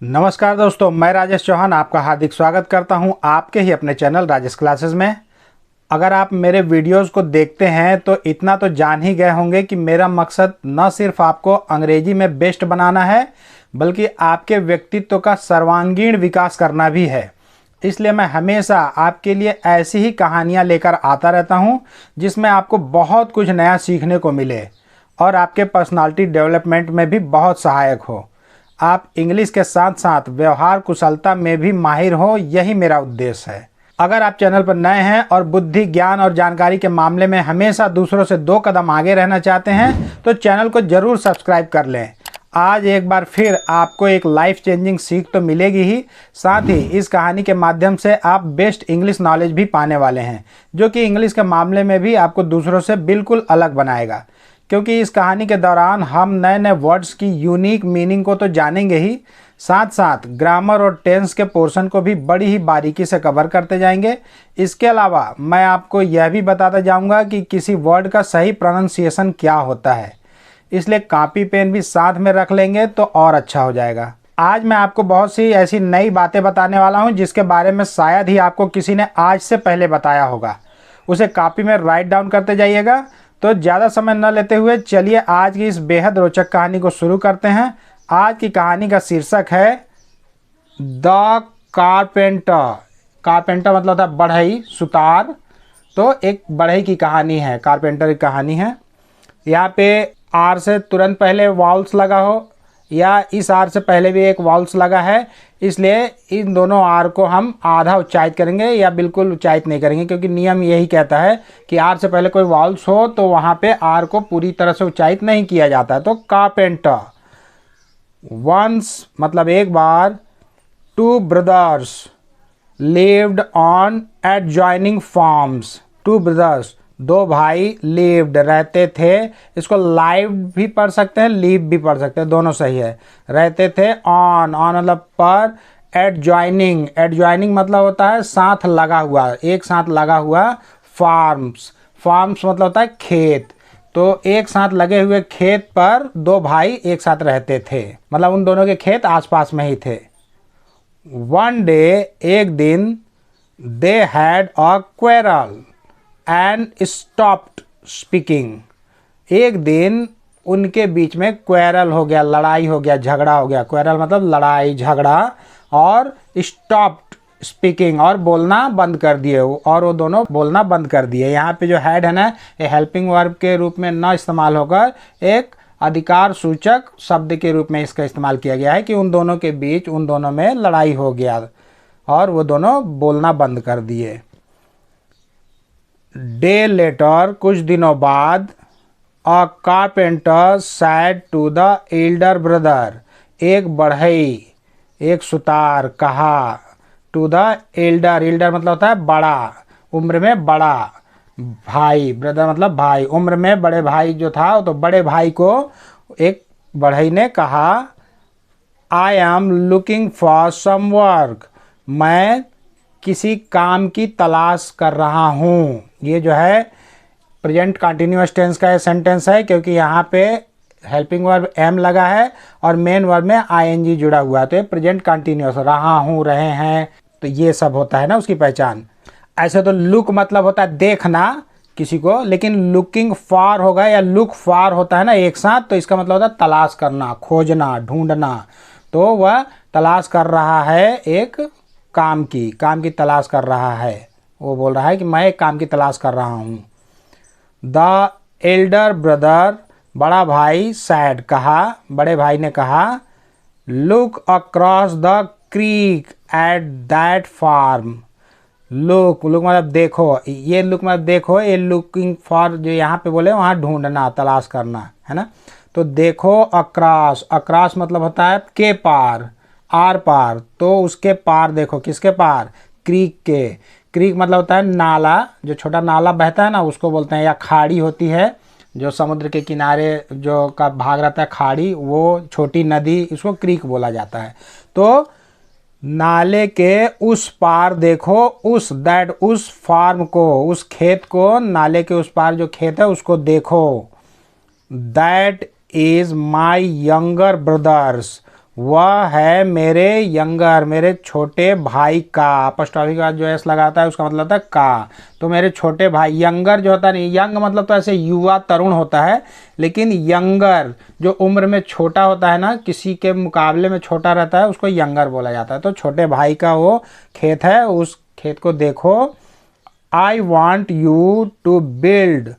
नमस्कार दोस्तों, मैं राजेश चौहान आपका हार्दिक स्वागत करता हूं आपके ही अपने चैनल राजेश क्लासेस में। अगर आप मेरे वीडियोस को देखते हैं तो इतना तो जान ही गए होंगे कि मेरा मकसद न सिर्फ आपको अंग्रेजी में बेस्ट बनाना है बल्कि आपके व्यक्तित्व का सर्वांगीण विकास करना भी है। इसलिए मैं हमेशा आपके लिए ऐसी ही कहानियाँ लेकर आता रहता हूँ जिसमें आपको बहुत कुछ नया सीखने को मिले और आपके पर्सनालिटी डेवलपमेंट में भी बहुत सहायक हो। आप इंग्लिश के साथ साथ व्यवहार कुशलता में भी माहिर हो, यही मेरा उद्देश्य है। अगर आप चैनल पर नए हैं और बुद्धि, ज्ञान और जानकारी के मामले में हमेशा दूसरों से 2 कदम आगे रहना चाहते हैं तो चैनल को ज़रूर सब्सक्राइब कर लें। आज एक बार फिर आपको एक लाइफ चेंजिंग सीख तो मिलेगी ही, साथ ही इस कहानी के माध्यम से आप बेस्ट इंग्लिश नॉलेज भी पाने वाले हैं, जो कि इंग्लिश के मामले में भी आपको दूसरों से बिल्कुल अलग बनाएगा। क्योंकि इस कहानी के दौरान हम नए नए वर्ड्स की यूनिक मीनिंग को तो जानेंगे ही, साथ साथ ग्रामर और टेंस के पोर्शन को भी बड़ी ही बारीकी से कवर करते जाएंगे। इसके अलावा मैं आपको यह भी बताता जाऊंगा कि किसी वर्ड का सही प्रोनाउंसिएशन क्या होता है, इसलिए कॉपी पेन भी साथ में रख लेंगे तो और अच्छा हो जाएगा। आज मैं आपको बहुत सी ऐसी नई बातें बताने वाला हूं जिसके बारे में शायद ही आपको किसी ने आज से पहले बताया होगा। उसे कॉपी में राइट डाउन करते जाइएगा। तो ज़्यादा समय न लेते हुए चलिए आज की इस बेहद रोचक कहानी को शुरू करते हैं। आज की कहानी का शीर्षक है द कारपेंटर। कारपेंटर मतलब होता है बढ़ई, सुतार। तो एक बढ़ई की कहानी है, कारपेंटर की कहानी है। यहाँ पे आर से तुरंत पहले वाउल्स लगा हो या इस आर से पहले भी एक वाउल्स लगा है, इसलिए इन दोनों आर को हम आधा उच्चारित करेंगे या बिल्कुल उच्चारित नहीं करेंगे, क्योंकि नियम यही कहता है कि आर से पहले कोई वाउल्स हो तो वहाँ पे आर को पूरी तरह से उच्चारित नहीं किया जाता है। तो कारपेंटर। वंस मतलब एक बार, 2 brothers lived on adjoining farms. 2 brothers, 2 भाई, लिव्ड रहते थे। इसको लाइव भी पढ़ सकते हैं, लीव भी पढ़ सकते हैं, दोनों सही है। रहते थे, ऑन मतलब पर, एडजॉइनिंग, एडजॉइनिंग मतलब होता है साथ लगा हुआ, एक साथ लगा हुआ। फार्म्स, फार्म्स मतलब होता है खेत। तो एक साथ लगे हुए खेत पर 2 भाई एक साथ रहते थे, मतलब उन दोनों के खेत आसपास में ही थे। वन डे, एक दिन, they had a quarrel and stopped speaking. एक दिन उनके बीच में क्वेरल हो गया, लड़ाई हो गया, झगड़ा हो गया। क्वेरल मतलब लड़ाई झगड़ा, और स्टॉप्ड स्पीकिंग और बोलना बंद कर दिए, और वो दोनों बोलना बंद कर दिए। यहाँ पे जो हैड है ना, ये हेल्पिंग वर्ब के रूप में न इस्तेमाल होकर एक अधिकार सूचक शब्द के रूप में इसका इस्तेमाल किया गया है कि उन दोनों के बीच, उन दोनों में लड़ाई हो गया और वो दोनों बोलना बंद कर दिए। डे लेटर, कुछ दिनों बाद, a carpenter said to the elder brother. एक बढ़ई, एक सुतार कहा, टू द एल्डर, एल्डर मतलब होता है बड़ा, उम्र में बड़ा भाई। ब्रदर मतलब भाई, उम्र में बड़े भाई जो था, तो बड़े भाई को एक बढ़ई ने कहा, I am looking for some work. मैं किसी काम की तलाश कर रहा हूँ। ये जो है प्रेजेंट कंटिन्यूअस टेंस का ये सेंटेंस है, क्योंकि यहाँ पे हेल्पिंग वर्ब एम लगा है और मेन वर्ब में आईएनजी जुड़ा हुआ है। तो ये प्रेजेंट कंटिन्यूअस, रहा हूँ, रहे हैं, तो ये सब होता है ना उसकी पहचान। ऐसे तो लुक मतलब होता है देखना किसी को, लेकिन लुकिंग फॉर होगा या लुक फॉर होता है ना एक साथ, तो इसका मतलब होता है तलाश करना, खोजना, ढूंढना। तो वह तलाश कर रहा है एक काम की तलाश कर रहा है। वो बोल रहा है कि मैं एक काम की तलाश कर रहा हूँ। द एल्डर ब्रदर, बड़ा भाई, सैड कहा, बड़े भाई ने कहा, look across the creek at that farm. Look, look मतलब देखो, ये लुक मतलब देखो, ये लुकिंग फॉर जो यहाँ पे बोले वहाँ ढूंढना, तलाश करना है ना। तो देखो अक्रॉस, अक्रॉस मतलब होता है के पार, आर पार। तो उसके पार देखो, किसके पार? क्रीक के। क्रीक मतलब होता है नाला, जो छोटा नाला बहता है ना उसको बोलते हैं, या खाड़ी होती है जो समुद्र के किनारे जो का भाग रहता है, खाड़ी, वो छोटी नदी, इसको क्रीक बोला जाता है। तो नाले के उस पार देखो, उस दैट, उस फार्म को, उस खेत को, नाले के उस पार जो खेत है उसको देखो। That is my younger brothers, वह है मेरे यंगर, मेरे छोटे भाई का। अपॉस्ट्रोफी के बाद जो एस लगाता है उसका मतलब होता है का। तो मेरे छोटे भाई, यंगर जो होता है, यंग मतलब तो ऐसे युवा तरुण होता है, लेकिन यंगर जो उम्र में छोटा होता है ना, किसी के मुकाबले में छोटा रहता है, उसको यंगर बोला जाता है। तो छोटे भाई का वो खेत है, उस खेत को देखो। I want you to build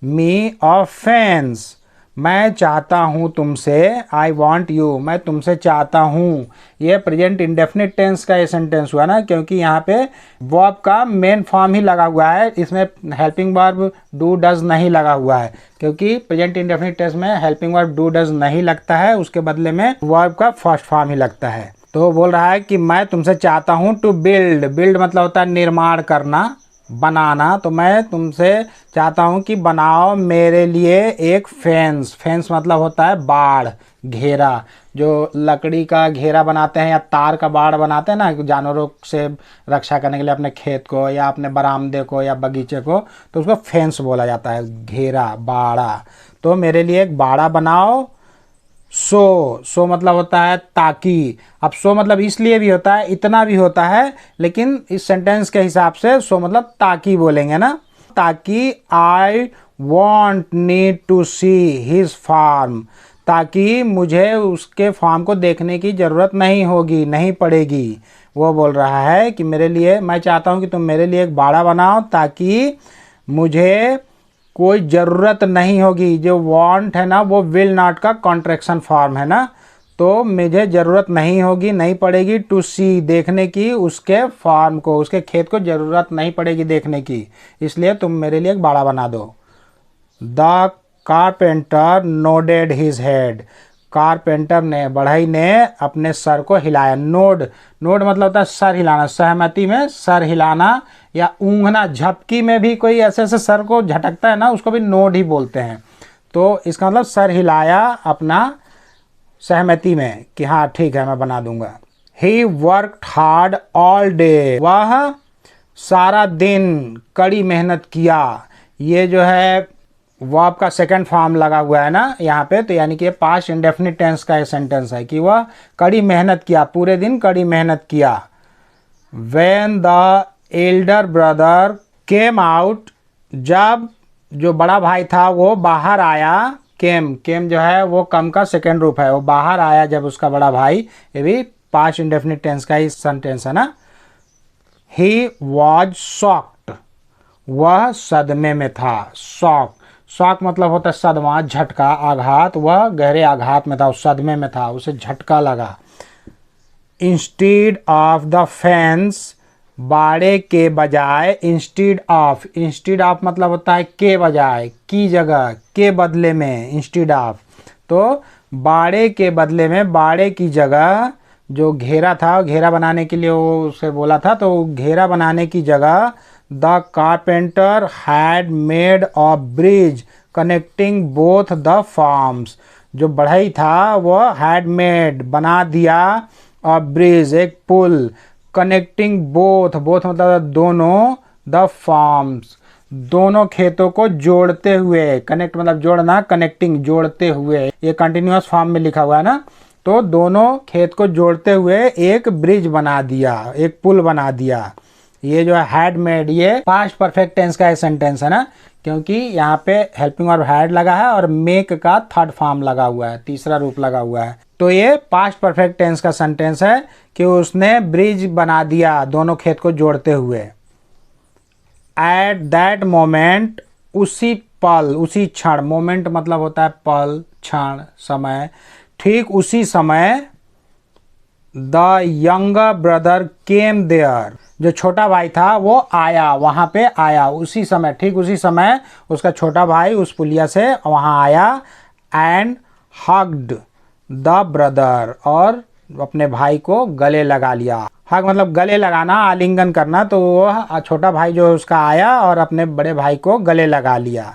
me a fence, मैं चाहता हूँ तुमसे, आई वॉन्ट यू, मैं तुमसे चाहता हूँ। ये प्रेजेंट इंडेफिनिट टेंस का ये सेंटेंस हुआ ना, क्योंकि यहाँ पे वर्ब का मेन फॉर्म ही लगा हुआ है, इसमें हेल्पिंग वर्ब डू डज नहीं लगा हुआ है। क्योंकि प्रेजेंट इंडेफिनिट टेंस में हेल्पिंग वर्ब डू डज नहीं लगता है, उसके बदले में वर्ब का फर्स्ट फॉर्म ही लगता है। तो बोल रहा है कि मैं तुमसे चाहता हूँ टू बिल्ड, बिल्ड मतलब होता है निर्माण करना, बनाना। तो मैं तुमसे चाहता हूँ कि बनाओ मेरे लिए एक फेंस, फेंस मतलब होता है बाड़, घेरा। जो लकड़ी का घेरा बनाते हैं या तार का बाड़ बनाते हैं ना, जानवरों से रक्षा करने के लिए अपने खेत को या अपने बरामदे को या बगीचे को, तो उसको फेंस बोला जाता है, घेरा, बाड़ा। तो मेरे लिए एक बाड़ा बनाओ। सो मतलब होता है ताकि। अब सो मतलब इसलिए भी होता है, इतना भी होता है, लेकिन इस सेंटेंस के हिसाब से सो मतलब ताकि बोलेंगे ना। ताकि I won't need to see his farm, ताकि मुझे उसके फार्म को देखने की ज़रूरत नहीं होगी, नहीं पड़ेगी। वो बोल रहा है कि मेरे लिए, मैं चाहता हूँ कि तुम मेरे लिए एक बाड़ा बनाओ ताकि मुझे कोई ज़रूरत नहीं होगी। जो वांट है ना, वो विल नॉट का कॉन्ट्रैक्शन फॉर्म है ना, तो मुझे ज़रूरत नहीं होगी, नहीं पड़ेगी टू सी, देखने की, उसके फार्म को, उसके खेत को ज़रूरत नहीं पड़ेगी देखने की, इसलिए तुम मेरे लिए एक बाड़ा बना दो। The carpenter nodded his head, carpenter ने, बढ़ई ने अपने सर को हिलाया। नोड, नोड मतलब होता है सर हिलाना, सहमति में सर हिलाना या ऊँघना, झपकी में भी कोई ऐसे ऐसे सर को झटकता है ना, उसको भी नोड ही बोलते हैं। तो इसका मतलब सर हिलाया अपना सहमति में कि हाँ ठीक है मैं बना दूंगा। He worked hard all day, वह सारा दिन कड़ी मेहनत किया। ये जो है वर्ब का सेकंड फॉर्म लगा हुआ है ना यहाँ पे, तो यानी कि पास्ट इंडेफिनिट टेंस का एक सेंटेंस है कि वह कड़ी मेहनत किया, पूरे दिन कड़ी मेहनत किया। When the elder brother came out, जब जो बड़ा भाई था वो बाहर आया। केम, केम जो है वो कम का सेकेंड रूप है, वो बाहर आया जब उसका बड़ा भाई, ये भी पास्ट इंडेफिनिट टेंस का ही सेंटेंस है ना। He was shocked, वह सदमे में था। शॉक, शॉक मतलब होता है सदमा, झटका, आघात। वह गहरे आघात में था, उस सदमे में था, उसे झटका लगा। इंस्टीड ऑफ द फेंस, बाड़े के बजाय, इंस्टीड ऑफ, इंस्टीड ऑफ मतलब होता है के बजाय, की जगह, के बदले में, इंस्टीड ऑफ। तो बाड़े के बदले में, बाड़े की जगह जो घेरा था, घेरा बनाने के लिए वो उसे बोला था, तो घेरा बनाने की जगह the carpenter had made a bridge connecting both the farms, जो बढ़ई था वो हैड मेड बना दिया, अ ब्रिज एक पुल, कनेक्टिंग बोथ, बोथ मतलब दोनों, द फार्म्स दोनों खेतों को जोड़ते हुए, कनेक्ट मतलब जोड़ना, कनेक्टिंग जोड़ते हुए, ये कंटिन्यूअस फॉर्म में लिखा हुआ है ना, तो दोनों खेत को जोड़ते हुए एक ब्रिज बना दिया, एक पुल बना दिया। ये जो है हैड मेड, ये पास्ट परफेक्ट टेंस का एक सेंटेंस है ना, क्योंकि यहाँ पे हेल्पिंग वर्ब हैड लगा है और मेक का थर्ड फॉर्म लगा हुआ है, तीसरा रूप लगा हुआ है। तो ये पास्ट परफेक्ट टेंस का सेंटेंस है कि उसने ब्रिज बना दिया दोनों खेत को जोड़ते हुए। एट दैट मोमेंट, उसी पल, उसी क्षण, मोमेंट मतलब होता है पल, क्षण, समय, ठीक उसी समय the younger brother came there, जो छोटा भाई था वो आया, वहाँ पे आया, उसी समय, ठीक उसी समय उसका छोटा भाई उस पुलिया से वहाँ आया। एंड हग्ड द ब्रदर, और अपने भाई को गले लगा लिया। हग मतलब गले लगाना, आलिंगन करना, तो वो छोटा भाई जो उसका आया और अपने बड़े भाई को गले लगा लिया।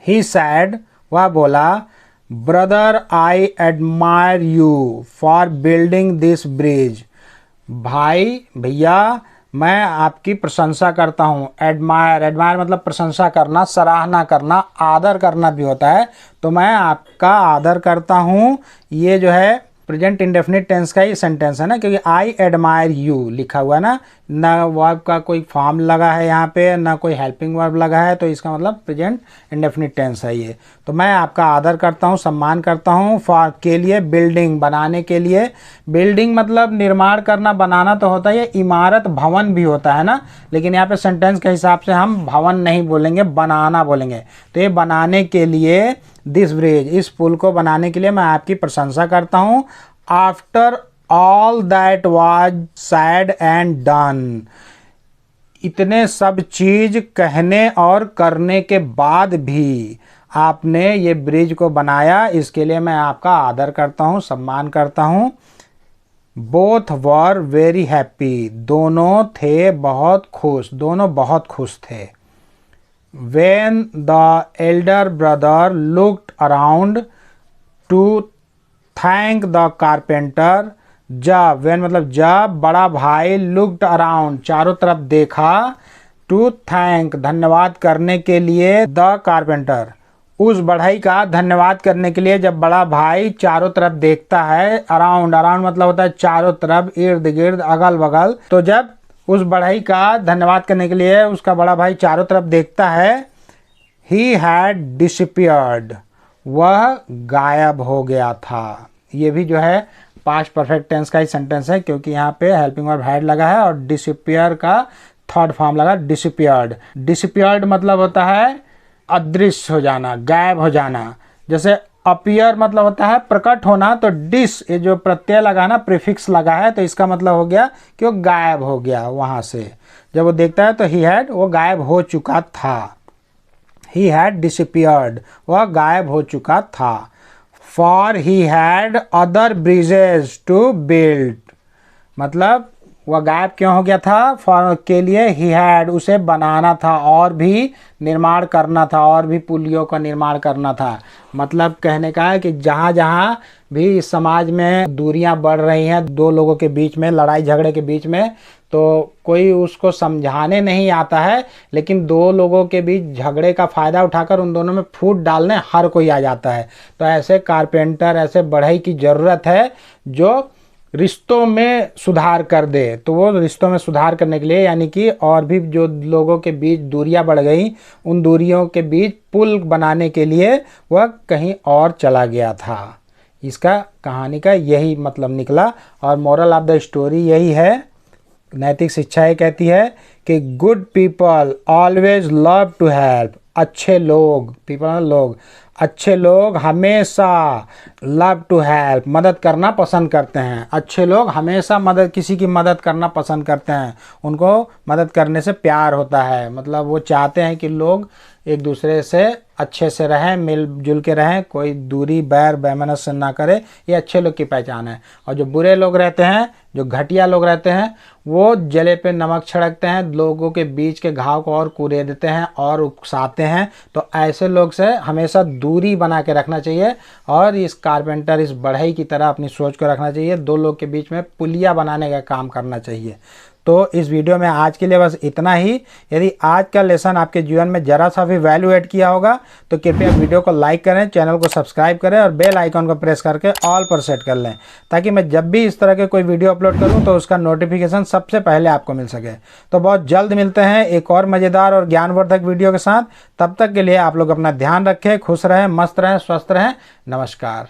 ही सैड, वह बोला, brother I admire you for building this bridge, भाई भैया मैं आपकी प्रशंसा करता हूँ। एडमायर, एडमायर मतलब प्रशंसा करना, सराहना करना, आदर करना भी होता है, तो मैं आपका आदर करता हूँ, ये जो है प्रेजेंट इंडेफिनिट टेंस का ही सेंटेंस है ना, क्योंकि आई एडमायर यू लिखा हुआ है ना वर्ब का कोई फॉर्म लगा है यहाँ पे, ना कोई हेल्पिंग वर्ब लगा है, तो इसका मतलब प्रेजेंट इंडेफिनिट टेंस है ये। तो मैं आपका आदर करता हूँ, सम्मान करता हूँ। फॉर के लिए बिल्डिंग, बनाने के लिए। बिल्डिंग मतलब निर्माण करना, बनाना तो होता है, ये इमारत भवन भी होता है ना, लेकिन यहाँ पे सेंटेंस के हिसाब से हम भवन नहीं बोलेंगे, बनाना बोलेंगे। तो ये बनाने के लिए, दिस ब्रिज, इस पुल को बनाने के लिए मैं आपकी प्रशंसा करता हूँ। After all that was sad and done, इतने सब चीज कहने और करने के बाद भी आपने ये ब्रिज को बनाया, इसके लिए मैं आपका आदर करता हूँ, सम्मान करता हूँ। बोथ वर वेरी हैप्पी, दोनों थे बहुत खुश, दोनों बहुत खुश थे। When the elder brother looked around to thank the carpenter, जब, when मतलब जब बड़ा भाई looked around, चारों तरफ देखा, to thank, धन्यवाद करने के लिए, the carpenter, उस बढ़ई का धन्यवाद करने के लिए जब बड़ा भाई चारों तरफ देखता है, अराउंड, अराउंड मतलब होता है चारों तरफ, इर्द गिर्द, अगल बगल, तो जब उस बढ़ई का धन्यवाद करने के लिए उसका बड़ा भाई चारों तरफ देखता है, ही हैड डिसअपीयर्ड, वह गायब हो गया था। ये भी जो है पास्ट परफेक्ट टेंस का ही सेंटेंस है, क्योंकि यहाँ पे हेल्पिंग वर्ब हैड लगा है और डिसअपीयर का थर्ड फॉर्म लगा, डिसअपीयर्ड। डिसअपीयर्ड मतलब होता है अदृश्य हो जाना, गायब हो जाना। जैसे अपीयर मतलब होता है प्रकट होना, तो डिस, ये जो प्रत्यय लगा ना, प्रीफिक्स लगा है, तो इसका मतलब हो गया कि वो गायब हो गया वहाँ से। जब वो देखता है तो ही हैड, वो गायब हो चुका था। ही हैड डिसअपीयर्ड, वह गायब हो चुका था। For he had other bridges to build, मतलब वह गायब क्यों हो गया था? फॉर के लिए, ही हैड, उसे बनाना था और भी निर्माण करना था, और भी पुलियों का निर्माण करना था। मतलब कहने का है कि जहाँ जहाँ भी इस समाज में दूरियां बढ़ रही हैं दो लोगों के बीच में, लड़ाई झगड़े के बीच में, तो कोई उसको समझाने नहीं आता है, लेकिन दो लोगों के बीच झगड़े का फ़ायदा उठाकर उन दोनों में फूट डालने हर कोई आ जाता है। तो ऐसे कारपेंटर, ऐसे बढ़ई की ज़रूरत है जो रिश्तों में सुधार कर दे। तो वो रिश्तों में सुधार करने के लिए, यानी कि और भी जो लोगों के बीच दूरियां बढ़ गई, उन दूरियों के बीच पुल बनाने के लिए वह कहीं और चला गया था। इसका कहानी का यही मतलब निकला, और मोरल ऑफ द स्टोरी यही है, नैतिक शिक्षा ये कहती है कि good people always love to help, अच्छे लोग, पीपल लोग, अच्छे लोग हमेशा लव टू हेल्प, मदद करना पसंद करते हैं। अच्छे लोग हमेशा किसी की मदद करना पसंद करते हैं, उनको मदद करने से प्यार होता है। मतलब वो चाहते हैं कि लोग एक दूसरे से अच्छे से रहें, मिलजुल के रहें, कोई दूरी बैर बैमनस्य ना करे। ये अच्छे लोग की पहचान है। और जो बुरे लोग रहते हैं, जो घटिया लोग रहते हैं, वो जले पे नमक छिड़कते हैं, लोगों के बीच के घाव को और कुरेद देते हैं और उकसाते हैं। तो ऐसे लोग से हमेशा दूरी बना के रखना चाहिए, और इस कारपेंटर, इस बढ़ई की तरह अपनी सोच को रखना चाहिए। दो लोग के बीच में पुलिया बनाने का काम करना चाहिए। तो इस वीडियो में आज के लिए बस इतना ही। यदि आज का लेसन आपके जीवन में ज़रा सा भी वैल्यू ऐड किया होगा तो कृपया वीडियो को लाइक करें, चैनल को सब्सक्राइब करें और बेल आइकॉन को प्रेस करके ऑल पर सेट कर लें, ताकि मैं जब भी इस तरह के कोई वीडियो अपलोड करूं तो उसका नोटिफिकेशन सबसे पहले आपको मिल सके। तो बहुत जल्द मिलते हैं एक और मज़ेदार और ज्ञानवर्धक वीडियो के साथ। तब तक के लिए आप लोग अपना ध्यान रखें, खुश रहें, मस्त रहें, स्वस्थ रहें। नमस्कार।